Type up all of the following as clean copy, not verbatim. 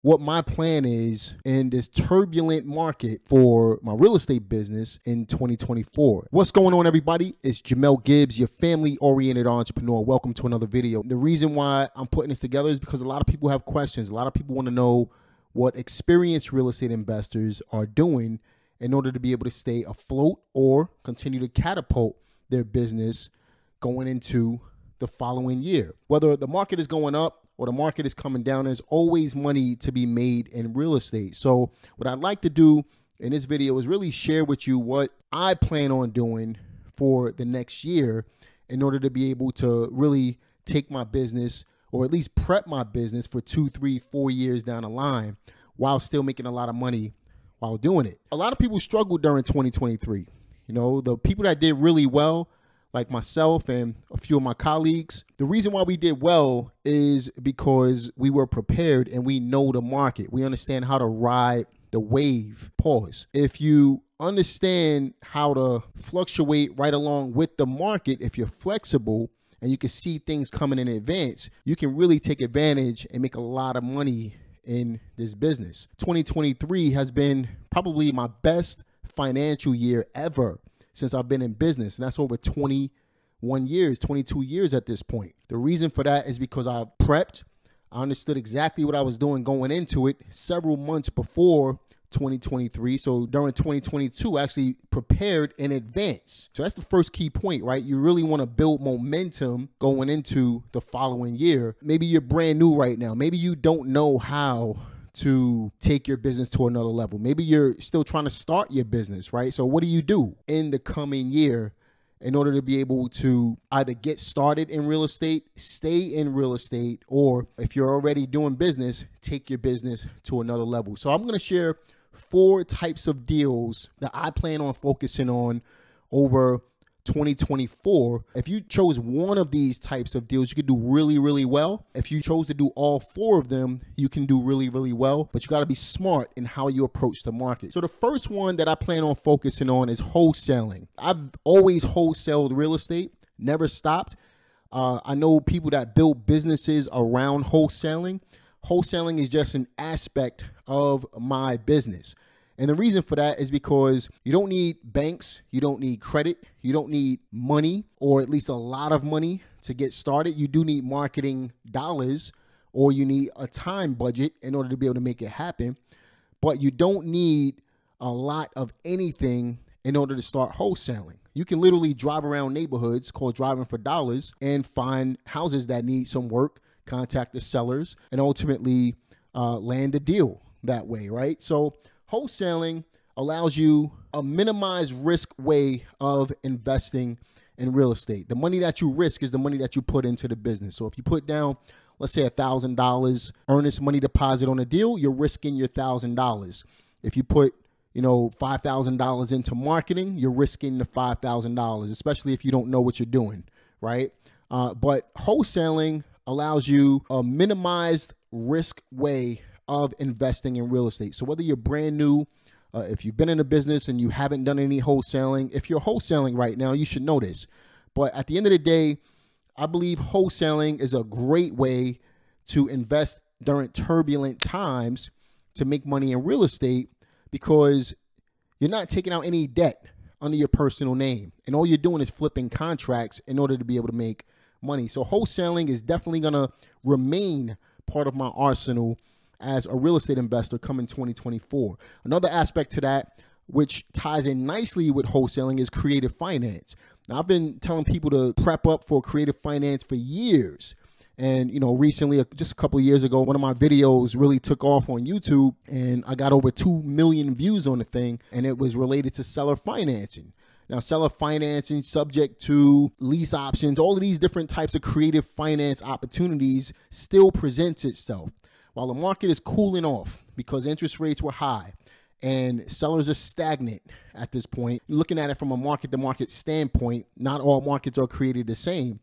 what my plan is in this turbulent market for my real estate business in 2024. What's going on, everybody? It's Jamel Gibbs, your family-oriented entrepreneur. Welcome to another video. The reason why I'm putting this together is because a lot of people have questions. A lot of people want to know what experienced real estate investors are doing in order to be able to stay afloat or continue to catapult their business going into the following year. Whether the market is going up or the market is coming down, there's always money to be made in real estate. So what I'd like to do in this video is really share with you what I plan on doing for the next year in order to be able to really take my business, or at least prep my business for 2, 3, 4 years down the line while still making a lot of money while doing it. A lot of people struggled during 2023. You know, the people that did really well, like myself and a few of my colleagues, the reason why we did well is because we were prepared and we know the market. We understand how to ride the wave. Pause. If you understand how to fluctuate right along with the market, if you're flexible and you can see things coming in advance, you can really take advantage and make a lot of money in this business. 2023 has been probably my best financial year ever since I've been in business. And that's over 21 years, 22 years at this point. The reason for that is because I prepped. I understood exactly what I was doing going into it several months before 2023. So during 2022, I actually prepared in advance. So that's the first key point, right? You really want to build momentum going into the following year. Maybe you're brand new right now. Maybe you don't know how to take your business to another level. Maybe you're still trying to start your business, right? So what do you do in the coming year in order to be able to either get started in real estate, stay in real estate, or if you're already doing business, take your business to another level? So I'm going to share 4 types of deals that I plan on focusing on over 2024. If you chose one of these types of deals, you could do really, really well. If you chose to do all 4 of them, you can do really, really well, but you got to be smart in how you approach the market. So the first one that I plan on focusing on is wholesaling. I've always wholesaled real estate, never stopped. I know people that build businesses around wholesaling. Wholesaling is just an aspect of my business. And the reason for that is because you don't need banks, you don't need credit, you don't need money, or at least a lot of money to get started. You do need marketing dollars, or you need a time budget in order to be able to make it happen. But you don't need a lot of anything in order to start wholesaling. You can literally drive around neighborhoods, called driving for dollars, and find houses that need some work, contact the sellers, and ultimately land a deal that way, right? So wholesaling allows you a minimized risk way of investing in real estate. The money that you risk is the money that you put into the business. So if you put down, let's say $1,000 earnest money deposit on a deal, you're risking your $1,000. If you put, $5,000 into marketing, you're risking the $5,000, especially if you don't know what you're doing, right? But wholesaling allows you a minimized risk way of investing in real estate. So whether you're brand new, if you've been in a business and you haven't done any wholesaling, if you're wholesaling right now, you should know this. But at the end of the day, I believe wholesaling is a great way to invest during turbulent times to make money in real estate, because you're not taking out any debt under your personal name. And all you're doing is flipping contracts in order to be able to make money. So wholesaling is definitely going to remain part of my arsenal as a real estate investor coming 2024. Another aspect to that, which ties in nicely with wholesaling, is creative finance. Now, I've been telling people to prep up for creative finance for years. And, recently, just a couple of years ago, one of my videos really took off on YouTube, and I got over 2 million views on the thing, and it was related to seller financing. Now, seller financing, subject to lease options, all of these different types of creative finance opportunities still presents itself. While the market is cooling off because interest rates were high and sellers are stagnant at this point, looking at it from a market-to-market standpoint, not all markets are created the same.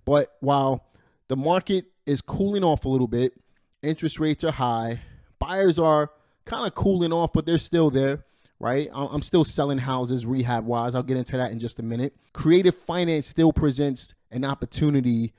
But while the market is cooling off a little bit, interest rates are high, buyers are kind of cooling off, but they're still there, right? I'm still selling houses rehab-wise. I'll get into that in just a minute. Creative finance still presents an opportunity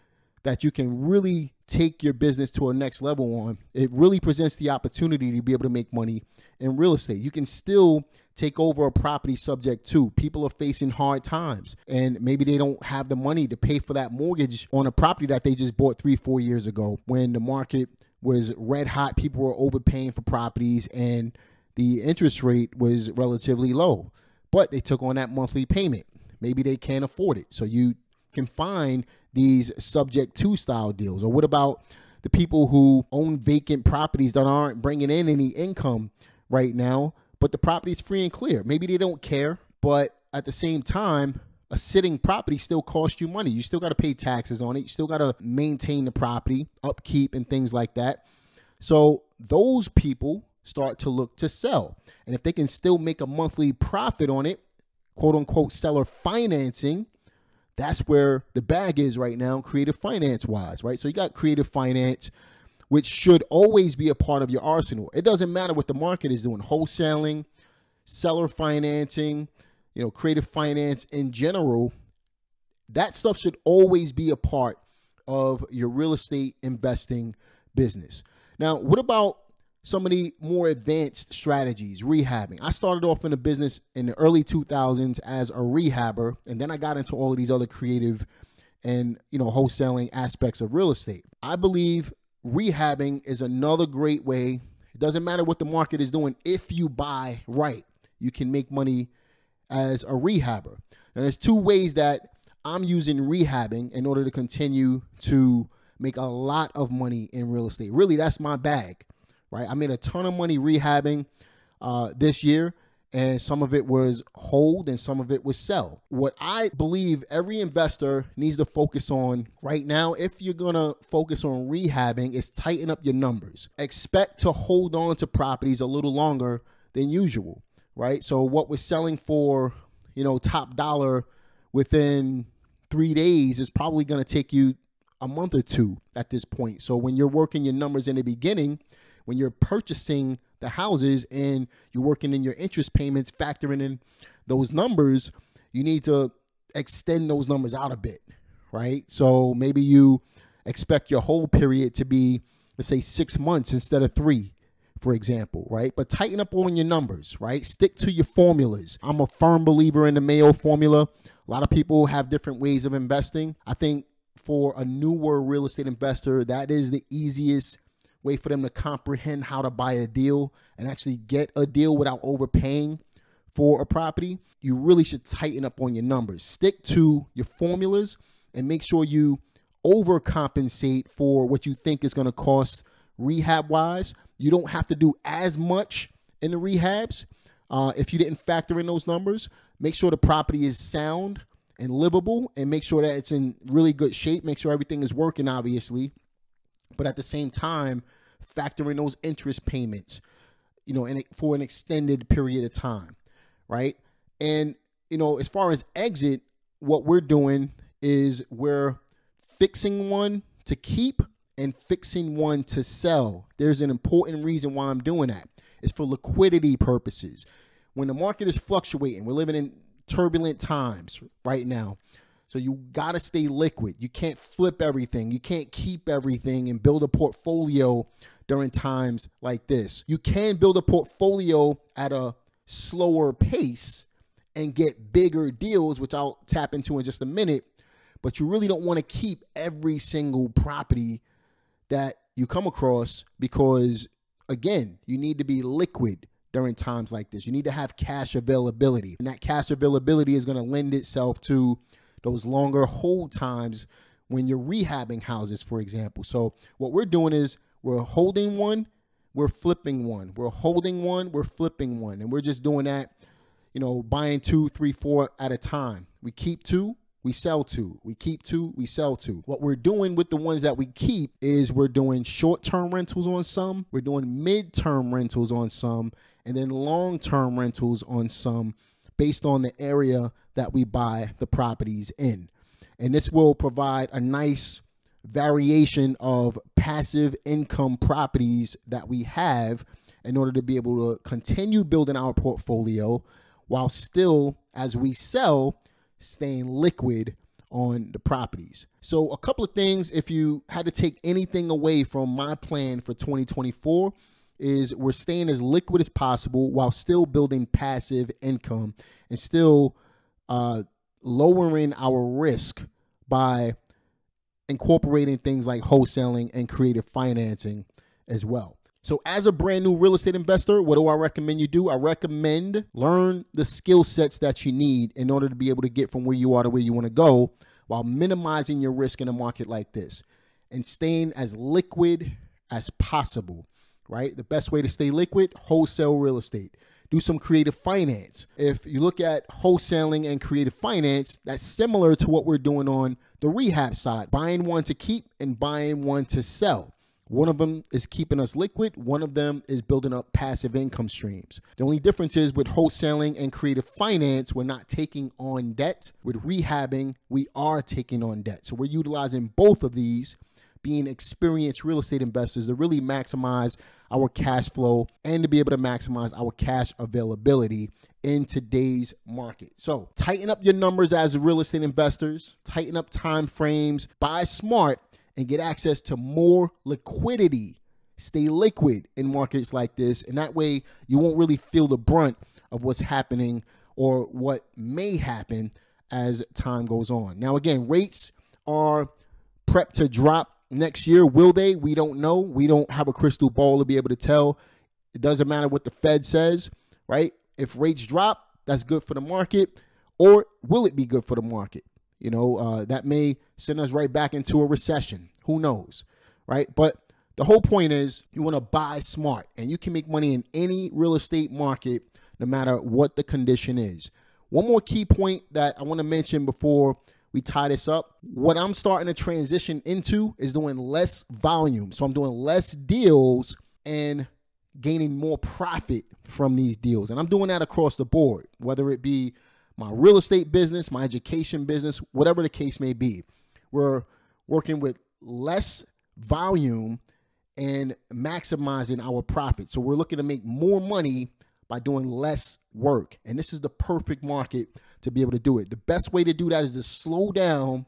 that you can really take your business to a next level on, it really presents the opportunity to be able to make money in real estate. You can still take over a property subject to. People are facing hard times and maybe they don't have the money to pay for that mortgage on a property that they just bought 3-4 years ago when the market was red hot. People were overpaying for properties and the interest rate was relatively low, but they took on that monthly payment. Maybe they can't afford it. So you can find these subject to style deals. Or what about the people who own vacant properties that aren't bringing in any income right now, but the property is free and clear? Maybe they don't care, but at the same time, a sitting property still costs you money. You still got to pay taxes on it. You still got to maintain the property, upkeep and things like that. So those people start to look to sell. And if they can still make a monthly profit on it, quote unquote seller financing, that's where the bag is right now, creative finance wise, right? So you got creative finance, which should always be a part of your arsenal. It doesn't matter what the market is doing. Wholesaling, seller financing, creative finance in general, that stuff should always be a part of your real estate investing business. Now, what about some of the more advanced strategies, rehabbing? I started off in a business in the early 2000s as a rehabber, and then I got into all of these other creative and, wholesaling aspects of real estate. I believe rehabbing is another great way. It doesn't matter what the market is doing. If you buy right, you can make money as a rehabber. Now, there's two ways that I'm using rehabbing in order to continue to make a lot of money in real estate. Really, that's my bag. Right? I made a ton of money rehabbing this year, and some of it was hold and some of it was sell. What I believe every investor needs to focus on right now, if you're going to focus on rehabbing, is tighten up your numbers. Expect to hold on to properties a little longer than usual, right? So what was selling for, top dollar within 3 days is probably going to take you a month or two at this point. So when you're working your numbers in the beginning, when you're purchasing the houses and you're working in your interest payments, factoring in those numbers, you need to extend those numbers out a bit, right? So maybe you expect your whole period to be, let's say, 6 months instead of 3, for example, right? But tighten up on your numbers, right? Stick to your formulas. I'm a firm believer in the Mayo formula. A lot of people have different ways of investing. I think for a newer real estate investor, that is the easiest way for them to comprehend how to buy a deal and actually get a deal without overpaying for a property. You really should tighten up on your numbers. Stick to your formulas and make sure you overcompensate for what you think is going to cost rehab wise. You don't have to do as much in the rehabs if you didn't factor in those numbers. Make sure the property is sound and livable, and make sure that it's in really good shape. Make sure everything is working, obviously. But at the same time, factor in those interest payments, for an extended period of time, right? And, as far as exit, what we're doing is we're fixing one to keep and fixing one to sell. There's an important reason why I'm doing that. It's for liquidity purposes. When the market is fluctuating, we're living in turbulent times right now. So you got to stay liquid. You can't flip everything. You can't keep everything and build a portfolio during times like this. You can build a portfolio at a slower pace and get bigger deals, which I'll tap into in just a minute. But you really don't want to keep every single property that you come across because, again, you need to be liquid during times like this. You need to have cash availability. And that cash availability is going to lend itself to those longer hold times when you're rehabbing houses, for example. So what we're doing is we're holding one, we're flipping one. We're holding one, we're flipping one. And we're just doing that, buying 2, 3, 4 at a time. We keep 2, we sell 2. We keep 2, we sell 2. What we're doing with the ones that we keep is we're doing short-term rentals on some, we're doing mid-term rentals on some, and then long-term rentals on some, based on the area that we buy the properties in. And this will provide a nice variation of passive income properties that we have in order to be able to continue building our portfolio while still, as we sell, staying liquid on the properties. So a couple of things, if you had to take anything away from my plan for 2024, is we're staying as liquid as possible while still building passive income and still lowering our risk by incorporating things like wholesaling and creative financing as well. So as a brand new real estate investor, what do I recommend you do? I recommend learn the skill sets that you need in order to be able to get from where you are to where you want to go while minimizing your risk in a market like this and staying as liquid as possible, right? The best way to stay liquid, wholesale real estate. Do some creative finance. If you look at wholesaling and creative finance, that's similar to what we're doing on the rehab side, buying one to keep and buying one to sell. One of them is keeping us liquid. One of them is building up passive income streams. The only difference is with wholesaling and creative finance, we're not taking on debt. With rehabbing, we are taking on debt. So we're utilizing both of these, being experienced real estate investors, to really maximize our cash flow and to be able to maximize our cash availability in today's market. So tighten up your numbers as real estate investors, tighten up time frames, buy smart, and get access to more liquidity. Stay liquid in markets like this, and that way you won't really feel the brunt of what's happening or what may happen as time goes on. Now, again, rates are prepped to drop next year. Will they? We don't know. We don't have a crystal ball to be able to tell. It doesn't matter what the Fed says, right? If rates drop, that's good for the market, or will it be good for the market? You know, that may send us right back into a recession. Who knows, right? But the whole point is you want to buy smart, and you can make money in any real estate market, no matter what the condition is. One more key point that I want to mention before we tie this up. What I'm starting to transition into is doing less volume. So I'm doing less deals and gaining more profit from these deals. And I'm doing that across the board, whether it be my real estate business, my education business, whatever the case may be. We're working with less volume and maximizing our profit. So we're looking to make more money by doing less work. And this is the perfect market to be able to do it. The best way to do that is to slow down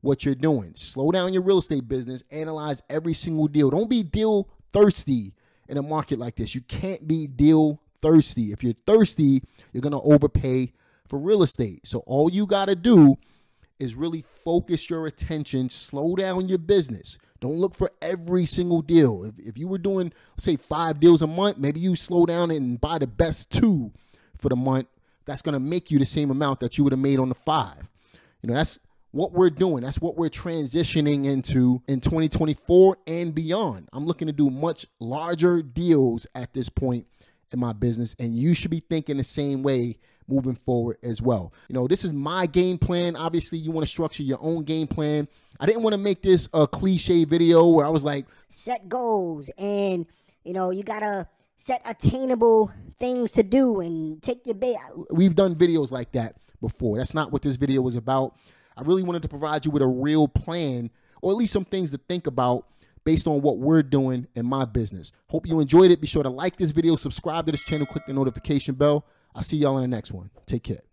what you're doing. Slow down your real estate business. Analyze every single deal. Don't be deal thirsty in a market like this. You can't be deal thirsty. If you're thirsty, you're going to overpay for real estate. So all you got to do is really focus your attention, slow down your business. Don't look for every single deal. If you were doing, let's say, 5 deals a month, maybe you slow down and buy the best 2 for the month. That's going to make you the same amount that you would have made on the 5. You know, that's what we're doing. That's what we're transitioning into in 2024 and beyond. I'm looking to do much larger deals at this point in my business, and you should be thinking the same way moving forward as well. You know, this is my game plan. Obviously, you want to structure your own game plan. I didn't want to make this a cliche video where I was like, set goals and, you know, you got to set attainable things to do and take your bait. We've done videos like that before. That's not what this video was about. I really wanted to provide you with a real plan, or at least some things to think about based on what we're doing in my business. Hope you enjoyed it. Be sure to like this video, subscribe to this channel, click the notification bell. I'll see y'all in the next one. Take care.